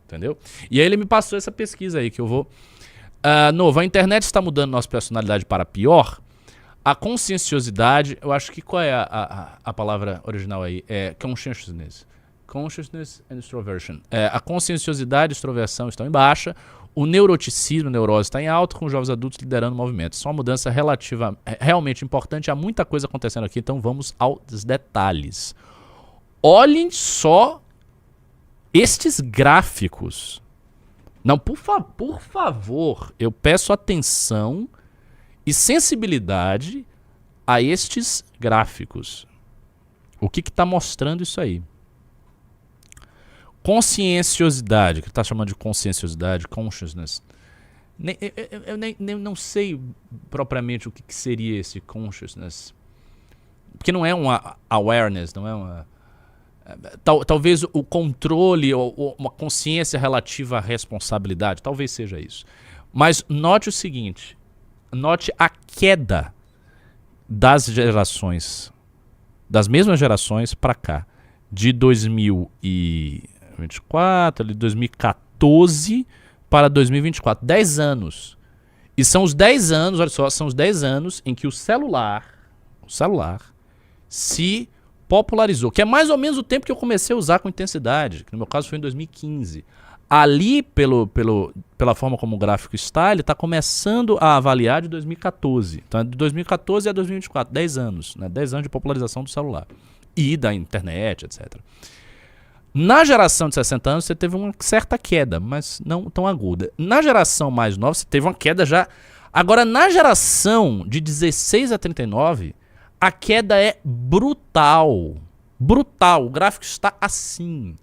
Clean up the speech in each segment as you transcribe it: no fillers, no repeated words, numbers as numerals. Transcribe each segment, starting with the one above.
Entendeu? E aí ele me passou essa pesquisa aí que eu vou... novo, a internet está mudando nossa personalidade para pior. A conscienciosidade, eu acho que qual é a palavra original aí? É consciousness. Consciousness and extroversion. A conscienciosidade e extroversão estão em baixa. O neuroticismo, a neurose está em alta, com os jovens adultos liderando o movimento. Isso é uma mudança realmente importante. Há muita coisa acontecendo aqui, então vamos aos detalhes. Olhem só estes gráficos. Não, por favor, eu peço atenção e sensibilidade a estes gráficos. O que está mostrando isso aí? Conscienciosidade, que ele está chamando de conscienciosidade, consciousness. Eu nem não sei propriamente o que seria esse consciousness. Porque não é uma awareness, não é uma... Talvez o controle ou uma consciência relativa à responsabilidade, talvez seja isso. Mas note o seguinte, note a queda das gerações, das mesmas gerações para cá, de 2024, de 2014 para 2024, 10 anos. E são os 10 anos, olha só, são os 10 anos em que o celular se popularizou, que é mais ou menos o tempo que eu comecei a usar com intensidade, que no meu caso foi em 2015. Ali, pela forma como o gráfico está, ele está começando a avaliar de 2014. Então é de 2014 a 2024, 10 anos, né? 10 anos de popularização do celular e da internet, etc. Na geração de 60 anos você teve uma certa queda, mas não tão aguda. Na geração mais nova você teve uma queda já. Agora, na geração de 16 a 39, a queda é brutal. Brutal. O gráfico está assim.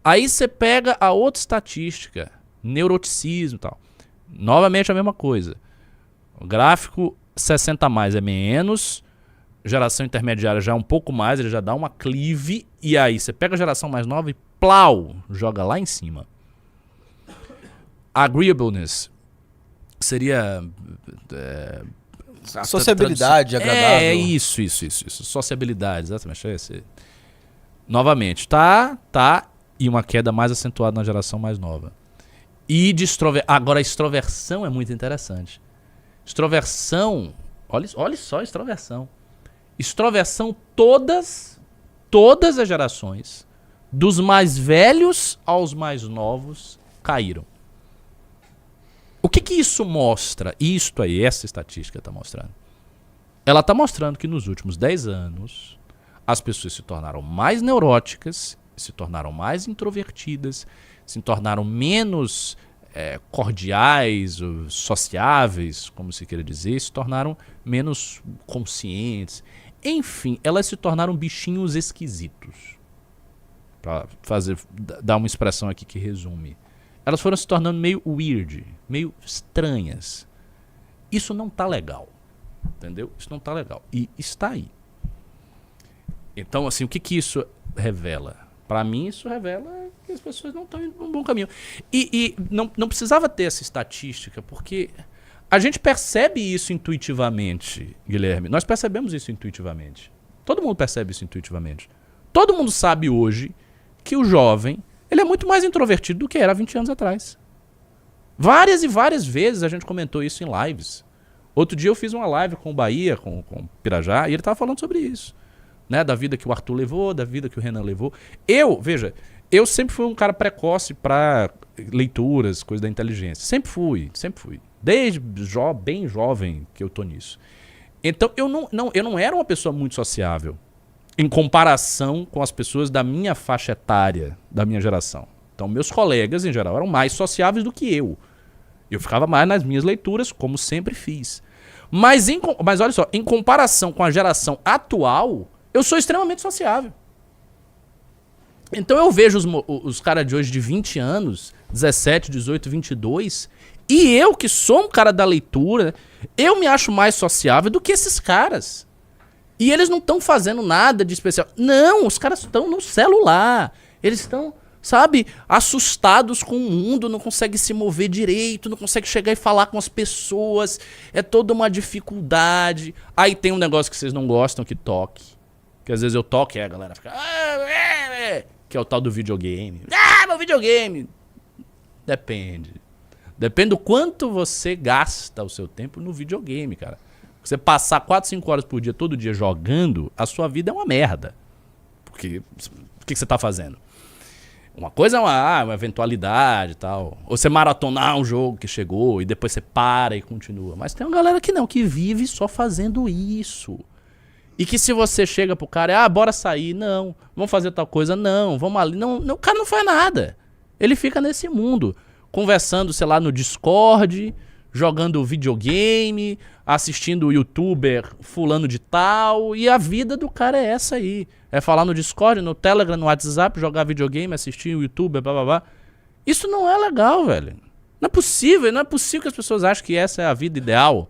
Aí você pega a outra estatística, neuroticismo e tal. Novamente a mesma coisa. O gráfico 60 a mais é menos, geração intermediária já é um pouco mais, ele já dá uma clive, e aí você pega a geração mais nova e plau, joga lá em cima. Agreeableness seria... sociabilidade agradável. Isso. Sociabilidade, exatamente. Novamente, tá... E uma queda mais acentuada na geração mais nova. E de agora a extroversão é muito interessante. Extroversão, olha só a extroversão. Extroversão, todas as gerações, dos mais velhos aos mais novos, caíram. O que isso mostra? Isto aí, essa estatística está mostrando. Ela está mostrando que nos últimos 10 anos, as pessoas se tornaram mais neuróticas, se tornaram mais introvertidas, se tornaram menos cordiais, sociáveis, como se queira dizer, se tornaram menos conscientes. Enfim, elas se tornaram bichinhos esquisitos. Para dar uma expressão aqui que resume. Elas foram se tornando meio weird, meio estranhas. Isso não tá legal. Entendeu? Isso não tá legal. E está aí. Então, assim, o que isso revela? Para mim, isso revela que as pessoas não estão indo por um bom caminho. E não precisava ter essa estatística, porque a gente percebe isso intuitivamente, Guilherme. Nós percebemos isso intuitivamente. Todo mundo percebe isso intuitivamente. Todo mundo sabe hoje que o jovem ele é muito mais introvertido do que era 20 anos atrás. Várias e várias vezes a gente comentou isso em lives. Outro dia eu fiz uma live com o Bahia, com o Pirajá, e ele estava falando sobre isso. Né, da vida que o Arthur levou, da vida que o Renan levou. Eu sempre fui um cara precoce para leituras, coisas da inteligência. Sempre fui. Desde bem jovem que eu tô nisso. Então eu não era uma pessoa muito sociável em comparação com as pessoas da minha faixa etária, da minha geração. Então meus colegas, em geral, eram mais sociáveis do que eu. Eu ficava mais nas minhas leituras, como sempre fiz. Mas olha só, em comparação com a geração atual, eu sou extremamente sociável. Então eu vejo os caras de hoje de 20 anos, 17, 18, 22, e eu que sou um cara da leitura, eu me acho mais sociável do que esses caras. E eles não estão fazendo nada de especial. Não, os caras estão no celular. Eles estão, sabe, assustados com o mundo, não conseguem se mover direito, não conseguem chegar e falar com as pessoas. É toda uma dificuldade. Aí tem um negócio que vocês não gostam, que toque. Que às vezes eu toco e a galera fica... que é o tal do videogame. Meu videogame! Depende. Depende do quanto você gasta o seu tempo no videogame, cara. Você passar 4, 5 horas por dia, todo dia jogando, a sua vida é uma merda. Porque o que você tá fazendo? Uma coisa é uma eventualidade e tal. Ou você maratonar um jogo que chegou e depois você para e continua. Mas tem uma galera que não, que vive só fazendo isso. E que se você chega pro cara, bora sair, não. Vamos fazer tal coisa, não. Vamos ali, não. O cara não faz nada. Ele fica nesse mundo, conversando, sei lá, no Discord, jogando videogame, assistindo o youtuber fulano de tal. E a vida do cara é essa aí. É falar no Discord, no Telegram, no WhatsApp, jogar videogame, assistir o youtuber, blá blá blá. Isso não é legal, velho. Não é possível que as pessoas achem que essa é a vida ideal.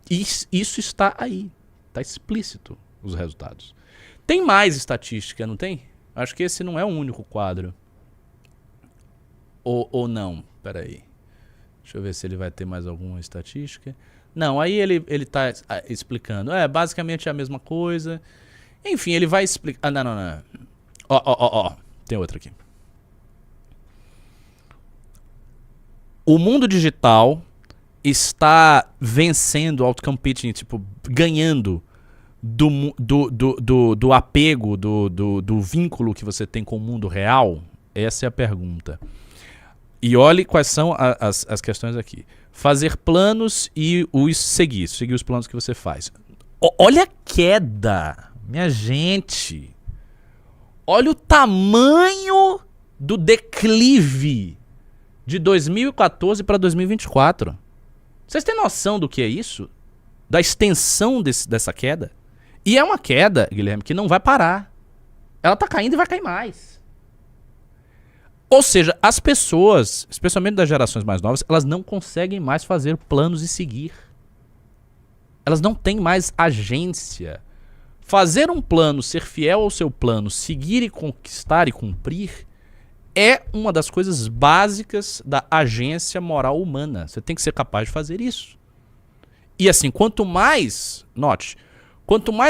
Isso está aí. Está explícito os resultados. Tem mais estatística, não tem? Acho que esse não é o único quadro. Ou não? Peraí. Deixa eu ver se ele vai ter mais alguma estatística. Não, aí ele tá explicando. Basicamente é a mesma coisa. Enfim, ele vai explicar... não. Ó. Tem outra aqui. O mundo digital está vencendo, outcompeting, tipo, ganhando do apego, do vínculo que você tem com o mundo real? Essa é a pergunta. E olhe quais são as questões aqui. Fazer planos e seguir os planos que você faz. Olha a queda, minha gente. Olha o tamanho do declive de 2014 para 2024. Vocês têm noção do que é isso? Da extensão dessa queda? E é uma queda, Guilherme, que não vai parar. Ela tá caindo e vai cair mais. Ou seja, as pessoas, especialmente das gerações mais novas, elas não conseguem mais fazer planos e seguir. Elas não têm mais agência. Fazer um plano, ser fiel ao seu plano, seguir e conquistar e cumprir, é uma das coisas básicas da agência moral humana. Você tem que ser capaz de fazer isso. E assim, quanto mais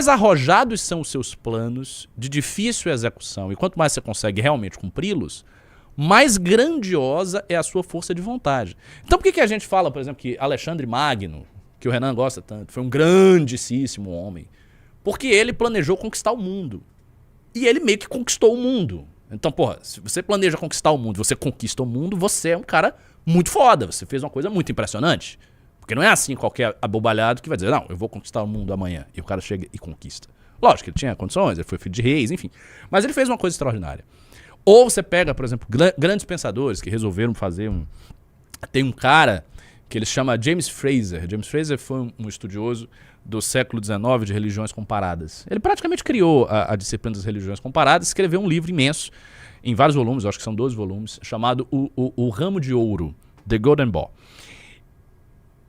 arrojados são os seus planos, de difícil execução, e quanto mais você consegue realmente cumpri-los, mais grandiosa é a sua força de vontade. Então por que a gente fala, por exemplo, que Alexandre Magno, que o Renan gosta tanto, foi um grandíssimo homem? Porque ele planejou conquistar o mundo. E ele meio que conquistou o mundo. Então, porra, se você planeja conquistar o mundo, você conquista o mundo, você é um cara muito foda. Você fez uma coisa muito impressionante. Porque não é assim qualquer abobalhado que vai dizer, não, eu vou conquistar o mundo amanhã. E o cara chega e conquista. Lógico que ele tinha condições, ele foi filho de reis, enfim. Mas ele fez uma coisa extraordinária. Ou você pega, por exemplo, grandes pensadores que resolveram fazer Tem um cara que ele chama James Frazer. James Frazer foi um estudioso do século XIX de religiões comparadas. Ele praticamente criou a disciplina das religiões comparadas, escreveu um livro imenso, em vários volumes, acho que são 12 volumes, chamado o Ramo de Ouro, The Golden Ball.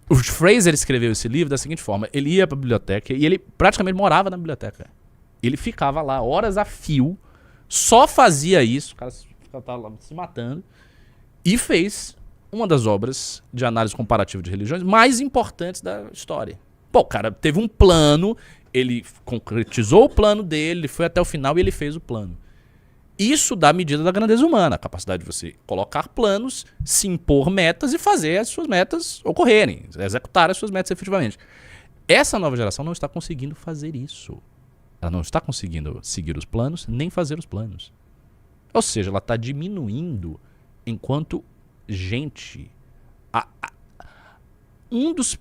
O Frazer escreveu esse livro da seguinte forma: ele ia para a biblioteca e ele praticamente morava na biblioteca. Ele ficava lá horas a fio, só fazia isso, o cara estava lá se matando, e fez uma das obras de análise comparativa de religiões mais importantes da história. Pô, o cara teve um plano, ele concretizou o plano dele, ele foi até o final e ele fez o plano. Isso dá a medida da grandeza humana, a capacidade de você colocar planos, se impor metas e fazer as suas metas ocorrerem, executar as suas metas efetivamente. Essa nova geração não está conseguindo fazer isso. Ela não está conseguindo seguir os planos, nem fazer os planos. Ou seja, ela está diminuindo enquanto gente. Um dos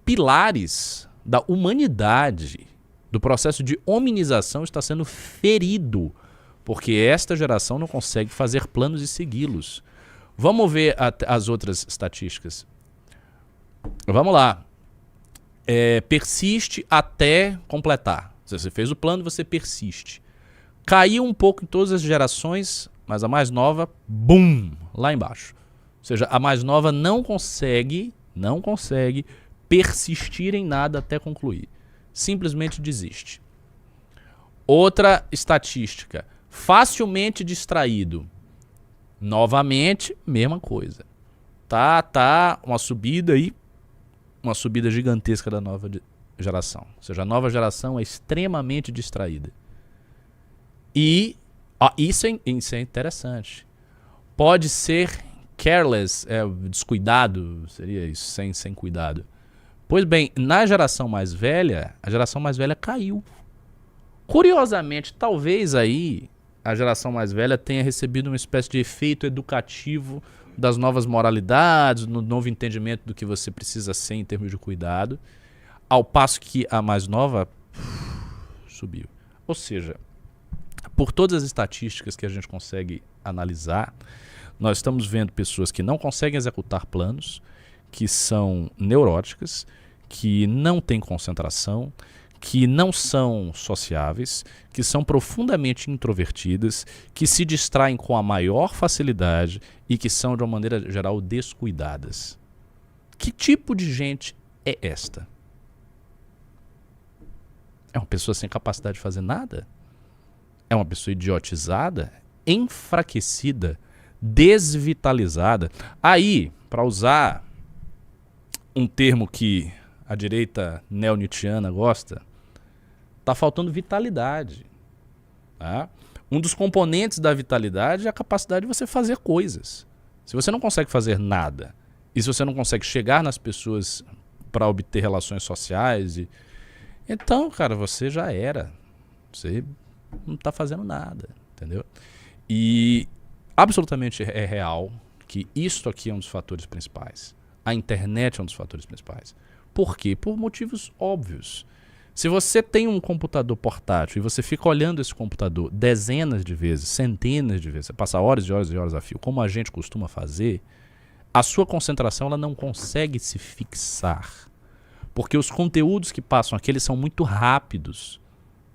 pilares da humanidade, do processo de hominização, está sendo ferido, porque esta geração não consegue fazer planos e segui-los. Vamos ver as outras estatísticas. Vamos lá. Persiste até completar. Se você fez o plano, você persiste. Caiu um pouco em todas as gerações, mas a mais nova, bum, lá embaixo. Ou seja, a mais nova não consegue persistir em nada até concluir. Simplesmente desiste. Outra estatística. Facilmente distraído. Novamente, mesma coisa. Tá uma subida aí, uma subida gigantesca da nova geração. Ou seja, a nova geração é extremamente distraída. E isso é interessante. pode ser careless, descuidado, seria isso, sem cuidado. Pois bem, na geração mais velha, a geração mais velha caiu. Curiosamente, talvez aí a geração mais velha tenha recebido uma espécie de efeito educativo das novas moralidades, no novo entendimento do que você precisa ser em termos de cuidado, ao passo que a mais nova subiu. Ou seja, por todas as estatísticas que a gente consegue analisar, nós estamos vendo pessoas que não conseguem executar planos, que são neuróticas, que não têm concentração, que não são sociáveis, que são profundamente introvertidas, que se distraem com a maior facilidade e que são, de uma maneira geral, descuidadas. Que tipo de gente é esta? É uma pessoa sem capacidade de fazer nada? É uma pessoa idiotizada, enfraquecida, desvitalizada? Aí, para usar um termo que a direita neo-nietzschiana gosta, está faltando vitalidade. Tá? Um dos componentes da vitalidade é a capacidade de você fazer coisas. Se você não consegue fazer nada, e se você não consegue chegar nas pessoas para obter relações sociais, então, cara, você já era. Você não está fazendo nada, entendeu? E absolutamente é real que isto aqui é um dos fatores principais. A internet é um dos fatores principais. Por quê? Por motivos óbvios. Se você tem um computador portátil e você fica olhando esse computador dezenas de vezes, centenas de vezes, você passa horas e horas e horas a fio, como a gente costuma fazer, a sua concentração ela não consegue se fixar. Porque os conteúdos que passam aqui eles são muito rápidos.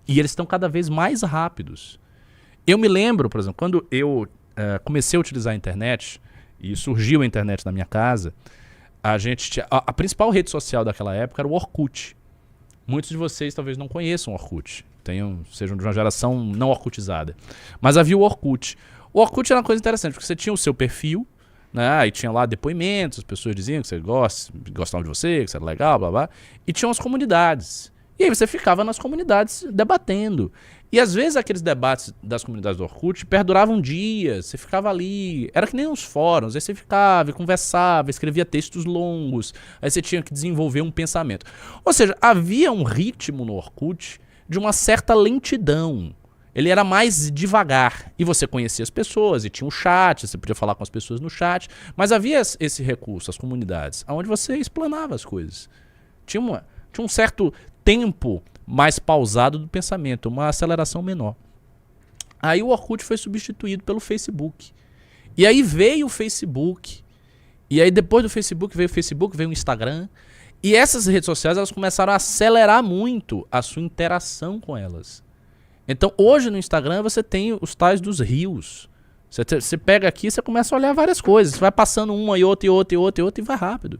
E eles estão cada vez mais rápidos. Eu me lembro, por exemplo, quando eu comecei a utilizar a internet, e surgiu a internet na minha casa, a principal rede social daquela época era o Orkut. Muitos de vocês talvez não conheçam o Orkut, sejam de uma geração não orkutizada. Mas havia o Orkut. O Orkut era uma coisa interessante, porque você tinha o seu perfil, né, e tinha lá depoimentos, as pessoas diziam que você gostavam de você, que você era legal, blá blá, e tinham as comunidades. E aí você ficava nas comunidades debatendo. E às vezes aqueles debates das comunidades do Orkut perduravam dias, você ficava ali, era que nem uns fóruns, aí você ficava, conversava, escrevia textos longos, aí você tinha que desenvolver um pensamento. Ou seja, havia um ritmo no Orkut de uma certa lentidão. Ele era mais devagar, e você conhecia as pessoas, e tinha um chat, você podia falar com as pessoas no chat, mas havia esse recurso, as comunidades, onde você explanava as coisas. Tinha um certo tempo mais pausado do pensamento, uma aceleração menor. Aí o Orkut foi substituído pelo Facebook. E aí veio o Facebook. E aí depois do Facebook, veio o Instagram. E essas redes sociais elas começaram a acelerar muito a sua interação com elas. Então hoje no Instagram você tem os tais dos reels. Você pega aqui e você começa a olhar várias coisas. Você vai passando uma e outra e outra e outra e outra e vai rápido.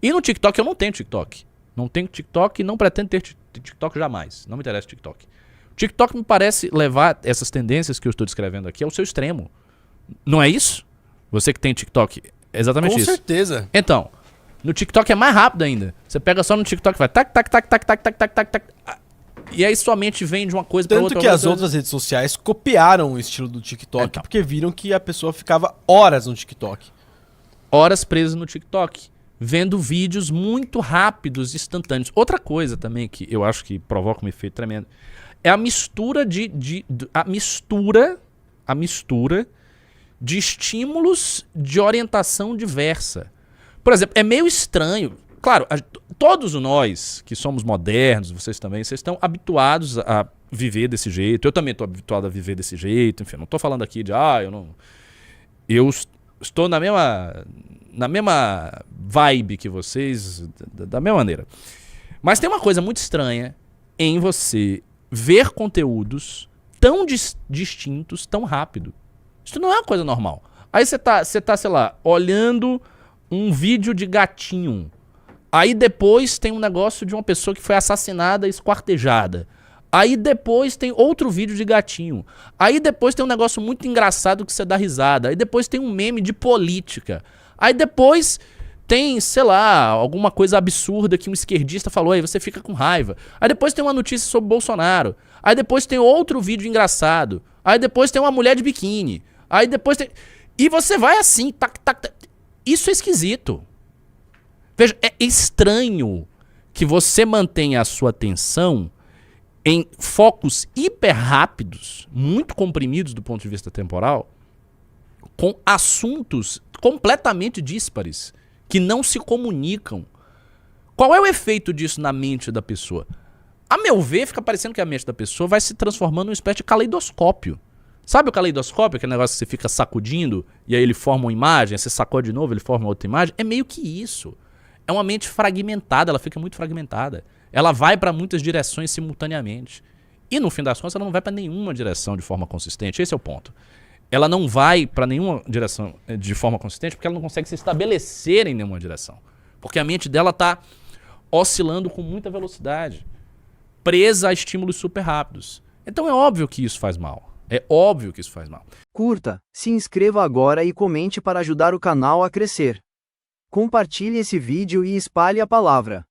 E no TikTok eu não tenho TikTok. Não tenho TikTok e não pretendo ter TikTok jamais. Não me interessa TikTok. O TikTok me parece levar essas tendências que eu estou descrevendo aqui ao seu extremo. Não é isso? Você que tem TikTok, é exatamente isso. Com certeza. Então, no TikTok é mais rápido ainda. Você pega só no TikTok e vai tac, tac, tac, tac, tac, tac, tac, tac, tac. E aí sua mente vem de uma coisa para outra. Tanto que as outras redes sociais copiaram o estilo do TikTok, então, porque viram que a pessoa ficava horas no TikTok. Horas presas no TikTok. Vendo vídeos muito rápidos, instantâneos. Outra coisa também que eu acho que provoca um efeito tremendo é a mistura a mistura de estímulos de orientação diversa. Por exemplo, é meio estranho. Claro, todos nós que somos modernos, vocês também, vocês estão habituados a viver desse jeito. Eu também estou habituado a viver desse jeito. Enfim, não estou falando aqui de eu estou na mesma vibe que vocês, da mesma maneira. Mas tem uma coisa muito estranha em você ver conteúdos tão distintos, tão rápido. Isso não é uma coisa normal. Aí você tá, sei lá, olhando um vídeo de gatinho. Aí depois tem um negócio de uma pessoa que foi assassinada, esquartejada. Aí depois tem outro vídeo de gatinho. Aí depois tem um negócio muito engraçado que você dá risada. Aí depois tem um meme de política. Aí depois tem, sei lá, alguma coisa absurda que um esquerdista falou, aí você fica com raiva. Aí depois tem uma notícia sobre Bolsonaro. Aí depois tem outro vídeo engraçado. Aí depois tem uma mulher de biquíni. Aí depois tem... E você vai assim, tac, tac, tac. Isso é esquisito. Veja, é estranho que você mantenha a sua atenção em focos hiper rápidos, muito comprimidos do ponto de vista temporal, com assuntos completamente díspares, que não se comunicam. Qual é o efeito disso na mente da pessoa? A meu ver, fica parecendo que a mente da pessoa vai se transformando numa espécie de caleidoscópio. Sabe o caleidoscópio? Aquele negócio que você fica sacudindo e aí ele forma uma imagem, você sacode de novo, ele forma outra imagem? É meio que isso. É uma mente fragmentada, ela fica muito fragmentada. Ela vai para muitas direções simultaneamente. E no fim das contas, ela não vai para nenhuma direção de forma consistente. Esse é o ponto. Ela não vai para nenhuma direção de forma consistente porque ela não consegue se estabelecer em nenhuma direção. Porque a mente dela está oscilando com muita velocidade, presa a estímulos super rápidos. Então é óbvio que isso faz mal. É óbvio que isso faz mal. Curta, se inscreva agora e comente para ajudar o canal a crescer. Compartilhe esse vídeo e espalhe a palavra.